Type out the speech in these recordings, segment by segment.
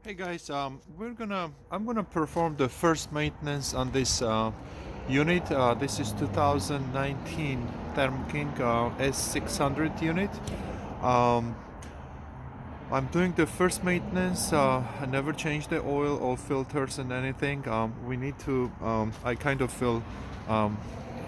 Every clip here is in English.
Hey guys, I'm gonna perform the first maintenance on this unit. This is 2019 Thermo King S600 unit. Um, I'm doing the first maintenance. I never changed the oil or filters and anything. We need to. I kind of feel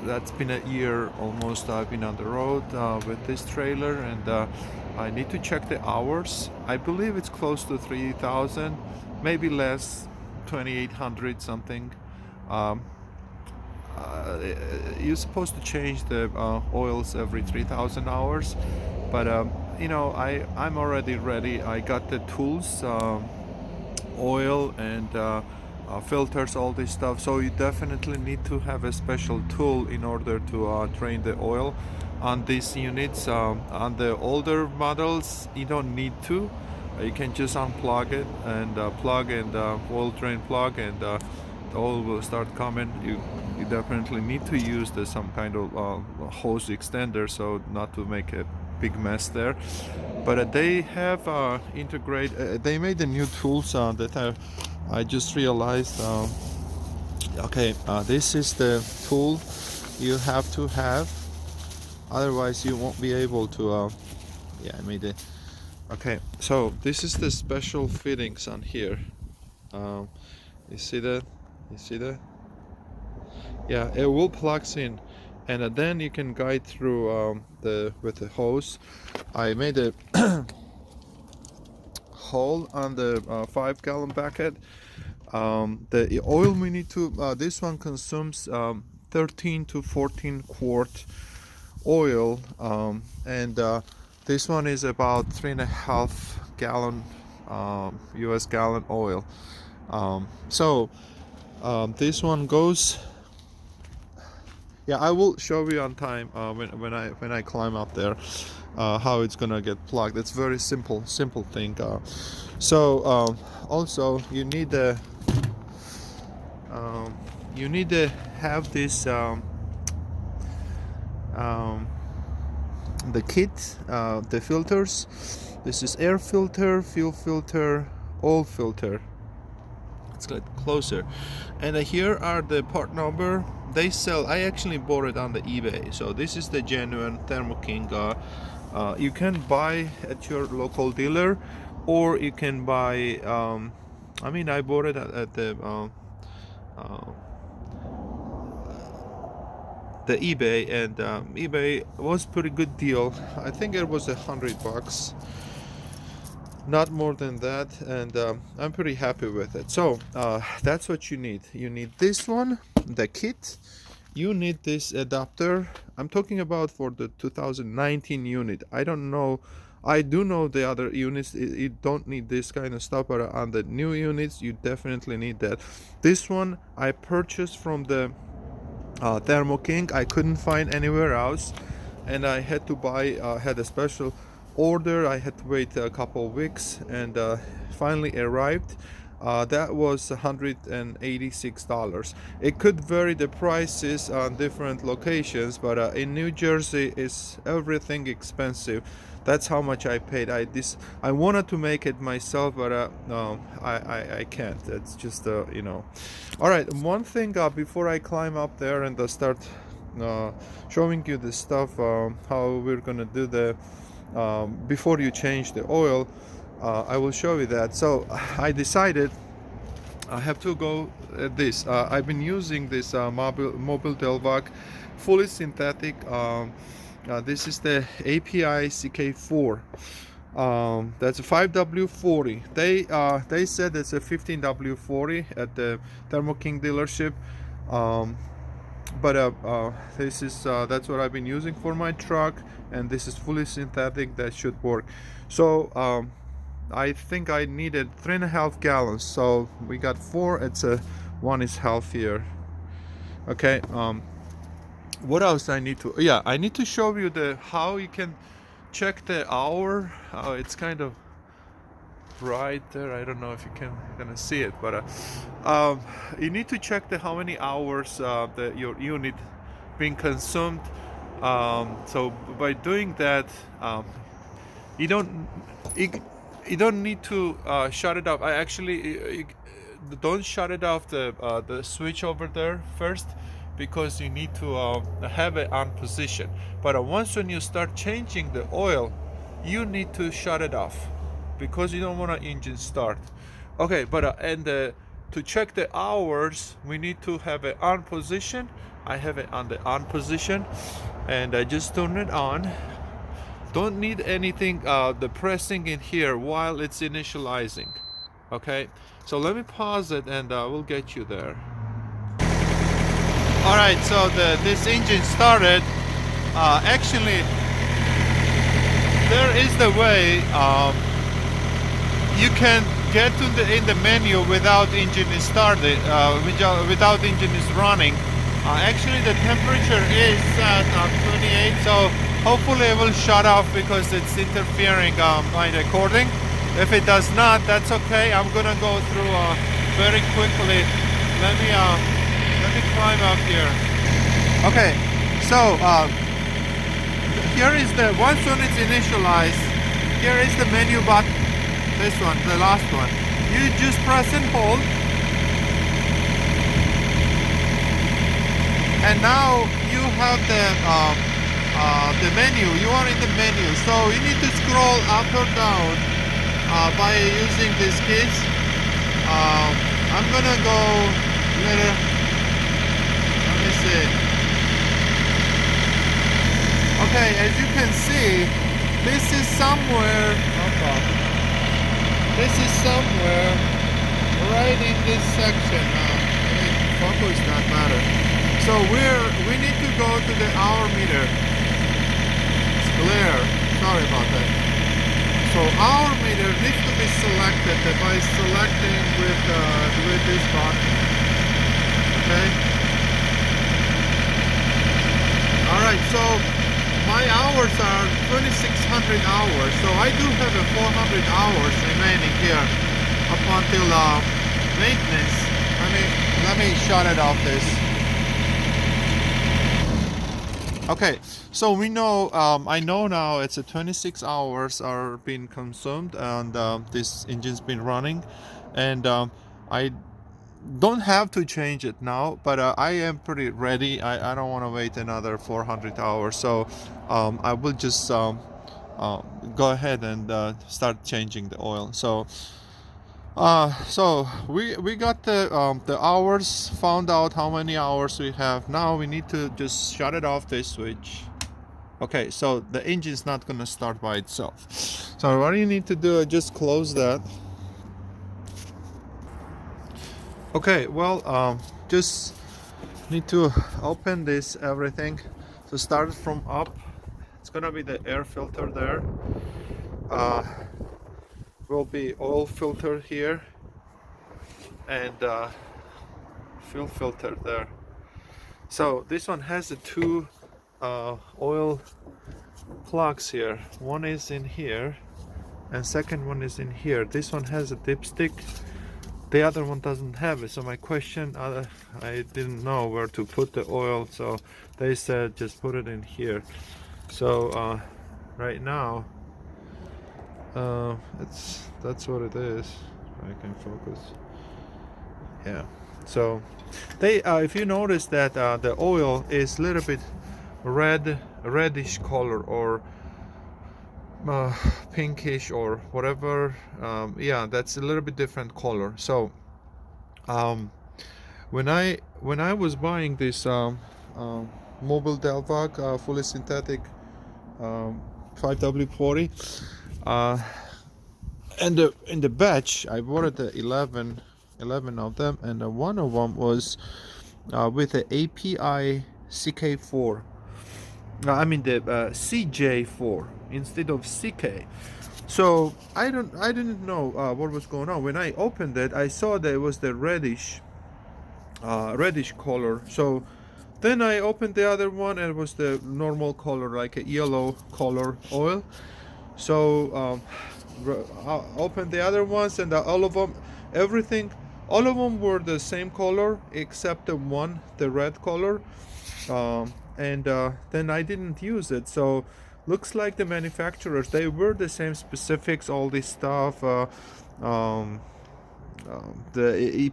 that's been a year almost. I've been on the road with this trailer, and I need to check the hours. I believe it's close to 3,000, maybe less, 2,800 something. Um, you're supposed to change the oils every 3,000 hours, but I'm already ready. I got the tools, oil and filters, all this stuff. So you definitely need to have a special tool in order to drain the oil on these units. On the older models, you don't need to. You can just unplug it and plug and oil drain plug, and the oil will start coming. You definitely need to use some kind of hose extender, so not to make a big mess there. But they have integrate. They made the new tools that I just realized. Okay, this is the tool you have to have, otherwise you won't be able to. Yeah, I made it. Okay, so this is the special fittings on here. Um, you see that? You see that? Yeah, it will plugs in, and then you can guide through the with the hose. I made a hole on the 5 gallon bucket. The oil we need to this one consumes 13 to 14 quart oil, and this one is about 3.5 gallon US gallon oil. This one goes. Yeah, I will show you on time when I climb up there how it's gonna get plugged. It's very simple thing. Also um, you need to have this um, the kit, the filters. This is air filter, fuel filter, oil filter. Let's get closer. And here are the part number. They sell. I actually bought it on the eBay. So this is the genuine Thermo King. You can buy at your local dealer, or you can buy. I bought it at uh, the eBay, and eBay was pretty good deal. I think it was $100, not more than that, and I'm pretty happy with it. So that's what you need. You need this one, the kit. You need this adapter. I'm talking about for the 2019 unit. I don't know. I do know the other units, you don't need this kind of stuff, but on the new units you definitely need that. This one I purchased from the Thermo King. I couldn't find anywhere else, and I had to buy. Had a special order. I had to wait a couple of weeks, and finally arrived. That was $186. It could vary the prices on different locations, but in New Jersey is everything expensive. That's how much I paid. I wanted to make it myself, but no, I can't. It's just All right. One thing before I climb up there and start uh, showing you the stuff, how we're gonna do the before you change the oil. I will show you that. So I decided I have to go at this. I've been using this Mobile Delvac, fully synthetic. This is the API CK4. That's a 5W40. They said it's a 15W40 at the Thermo King dealership. Um, but this is that's what I've been using for my truck, and this is fully synthetic. That should work. So I think I needed 3.5 gallons. So we got four. It's a one is healthier. Okay. What else I need to? Yeah, I need to show you the how you can check the hour. It's kind of right there. I don't know if you can gonna see it, but you need to check the how many hours that your unit being consumed. So by doing that, you don't. It, you don't need to shut it off. I actually don't shut it off the switch over there first, because you need to have it on position. But once when you start changing the oil, you need to shut it off, because you don't want an engine start. Okay, but to check the hours, we need to have it on position. I have it on the on position, and I just turn it on. Don't need anything the pressing in here while it's initializing. Okay, so let me pause it and we'll get you there. All right, so this engine started. Actually, there is the way you can get to in the menu without engine is started, without engine is running. Actually, the temperature is at 28, so hopefully it will shut off because it's interfering my recording. If it does not, that's okay. I'm gonna go through very quickly. Let me climb up here. Okay, so here is the once when it's initialized. Here is the menu button. This one, the last one. You just press and hold. And now you have the menu. You are in the menu, so you need to scroll up or down by using these keys. I'm gonna go later. Let me see. Okay, as you can see, this is somewhere. This is somewhere right in this section. Focus not matter. So we need to go to the hour meter. It's glare. Sorry about that. So hour meter needs to be selected by selecting with this button. Okay. All right. So my hours are 2,600 hours. So I do have a 400 hours remaining here up until maintenance. Let me shut it off this. Okay, so we know, I know now it's a 26 hours are being consumed, and this engine's been running, and I don't have to change it now, but I am pretty ready. I don't want to wait another 400 hours, so I will just go ahead and start changing the oil. So we got the hours, found out how many hours we have. Now we need to just shut it off, this switch. Okay, so the engine's not gonna start by itself. So what you need to do is just close that. Okay, well, just need to open this everything. So start from up. It's gonna be the air filter there. Will be oil filter here, and fuel filter there. So this one has the two oil plugs here. One is in here and second one is in here. This one has a dipstick, the other one doesn't have it. So my question, I didn't know where to put the oil, so they said just put it in here. So right now that's what it is. I can focus. Yeah. So they if you notice that the oil is a little bit reddish color, or pinkish, or whatever, yeah, that's a little bit different color. So when I was buying this Mobile Delvac fully synthetic 5W40, and in the batch I bought the 11 of them, and one of them was with the API CK4. I mean the CJ4 instead of CK. So I didn't know what was going on. When I opened it, I saw that it was the reddish color. So then I opened the other one, and it was the normal color, like a yellow color oil. So I opened the other ones, and all of them were the same color except the one, the red color. And then I didn't use it. So looks like the manufacturers, they were the same specifics, all this stuff, um, the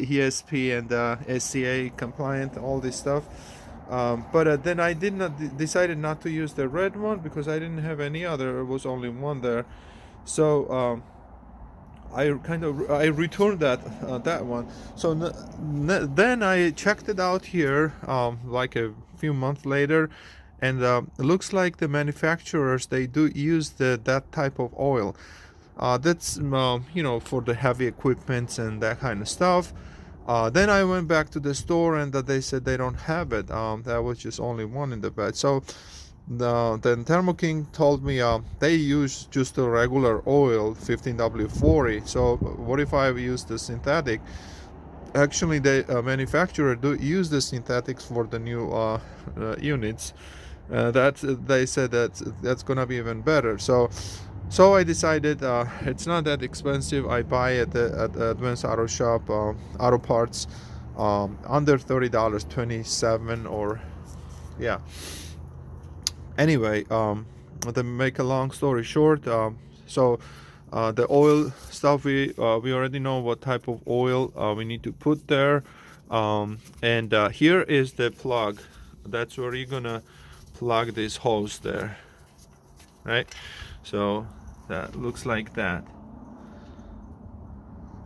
ESP and SCA compliant, all this stuff. But then I did not decided not to use the red one because I didn't have any other. There was only one there, so I returned that one. So then I checked it out here, like a few months later, and it looks like the manufacturers, they do use that type of oil. That's for the heavy equipment and that kind of stuff. Then I went back to the store and they said they don't have it. There was just only one in the bed. So then Thermo King told me they use just a regular oil, 15W40. So what if I use the synthetic? Actually, the manufacturer do use the synthetics for the new units. That they said that's gonna be even better. So I decided it's not that expensive. I buy it at the Advanced Auto Shop, auto parts, under $30, 27 or yeah. Anyway, to make a long story short, the oil stuff, we already know what type of oil we need to put there, and here is the plug. That's where you're gonna plug this hose there, right? So that looks like that.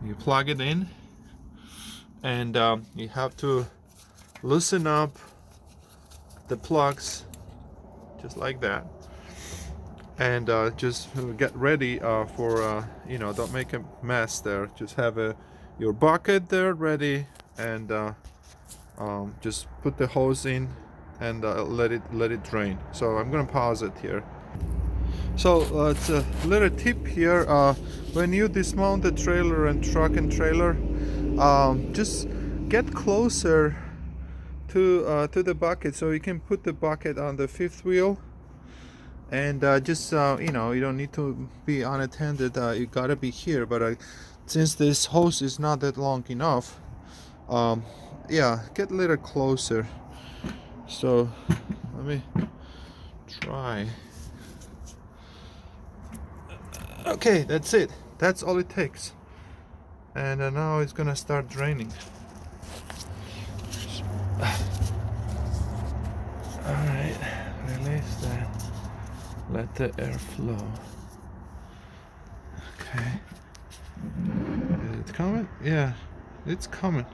You plug it in, and you have to loosen up the plugs just like that, and just get ready for don't make a mess there. Just have your bucket there ready, and just put the hose in and let it drain. So I'm gonna pause it here. So it's a little tip here. When you dismount the trailer and truck and trailer, just get closer to the bucket, so you can put the bucket on the fifth wheel, and just you don't need to be unattended. You gotta be here, but since this hose is not that long enough, yeah, get a little closer. So let me try. Okay, that's it. That's all it takes. And now it's gonna start draining. Alright, release that. Let the air flow. Okay. Is it coming? Yeah, it's coming.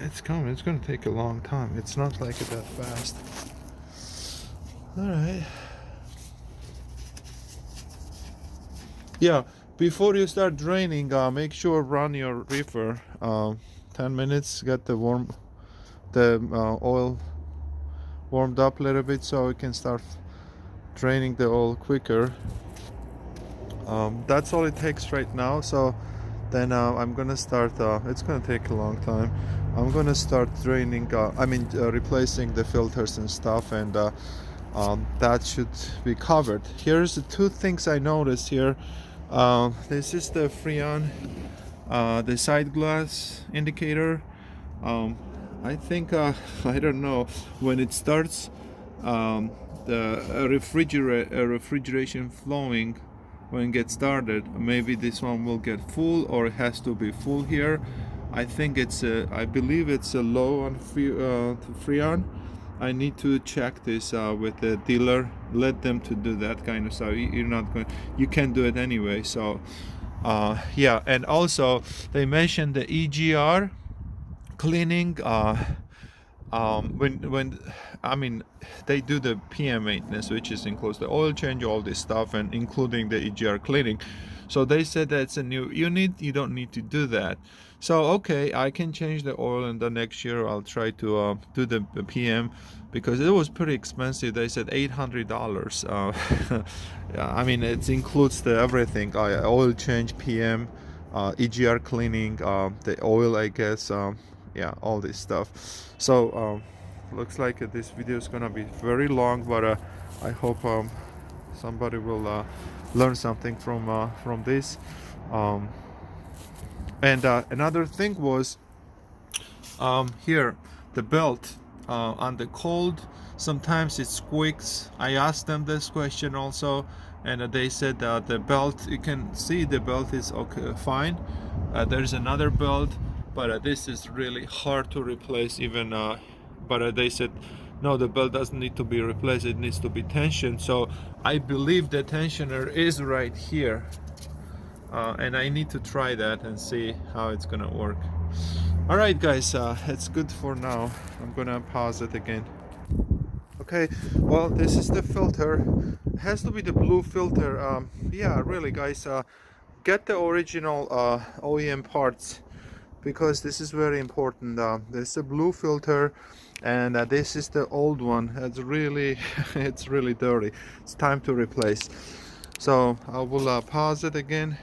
It's coming. It's gonna take a long time. It's not like it that fast. Alright. Yeah, before you start draining, make sure run your reefer 10 minutes, get the oil warmed up a little bit so it can start draining the oil quicker. That's all it takes right now. So then I'm gonna start, it's gonna take a long time. I'm gonna start draining, replacing the filters and stuff, and that should be covered. Here's the two things I noticed here. This is the Freon, the side glass indicator. I think I don't know, when it starts the refrigeration flowing, when it gets started, maybe this one will get full, or it has to be full here. I think I believe it's a low on Freon. I need to check this with the dealer. Let them to do that kind of stuff. You can't do it anyway. So yeah, and also they mentioned the EGR cleaning. When they do the PM maintenance, which includes the oil change, all this stuff, and including the EGR cleaning. So they said that's a new unit, you don't need to do that. So okay, I can change the oil, and the next year I'll try to do the PM, because it was pretty expensive. They said $800. Yeah, it includes the everything, oil change, PM, EGR cleaning, the oil, I guess, yeah, all this stuff. So looks like this video is gonna be very long, but I hope somebody will learn something from this. And another thing was here, the belt on the cold sometimes it squeaks. I asked them this question also, and they said the belt, you can see the belt is okay, fine. There's another belt, but this is really hard to replace even, but they said no, the belt doesn't need to be replaced, it needs to be tensioned. So I believe the tensioner is right here, and I need to try that and see how it's gonna work. All right guys, it's good for now. I'm gonna pause it again. Okay, well, this is the filter. It has to be the blue filter. Yeah, really guys, get the original OEM parts, because this is very important. This is a blue filter, and this is the old one. It's really it's really dirty. It's time to replace. So I will pause it again.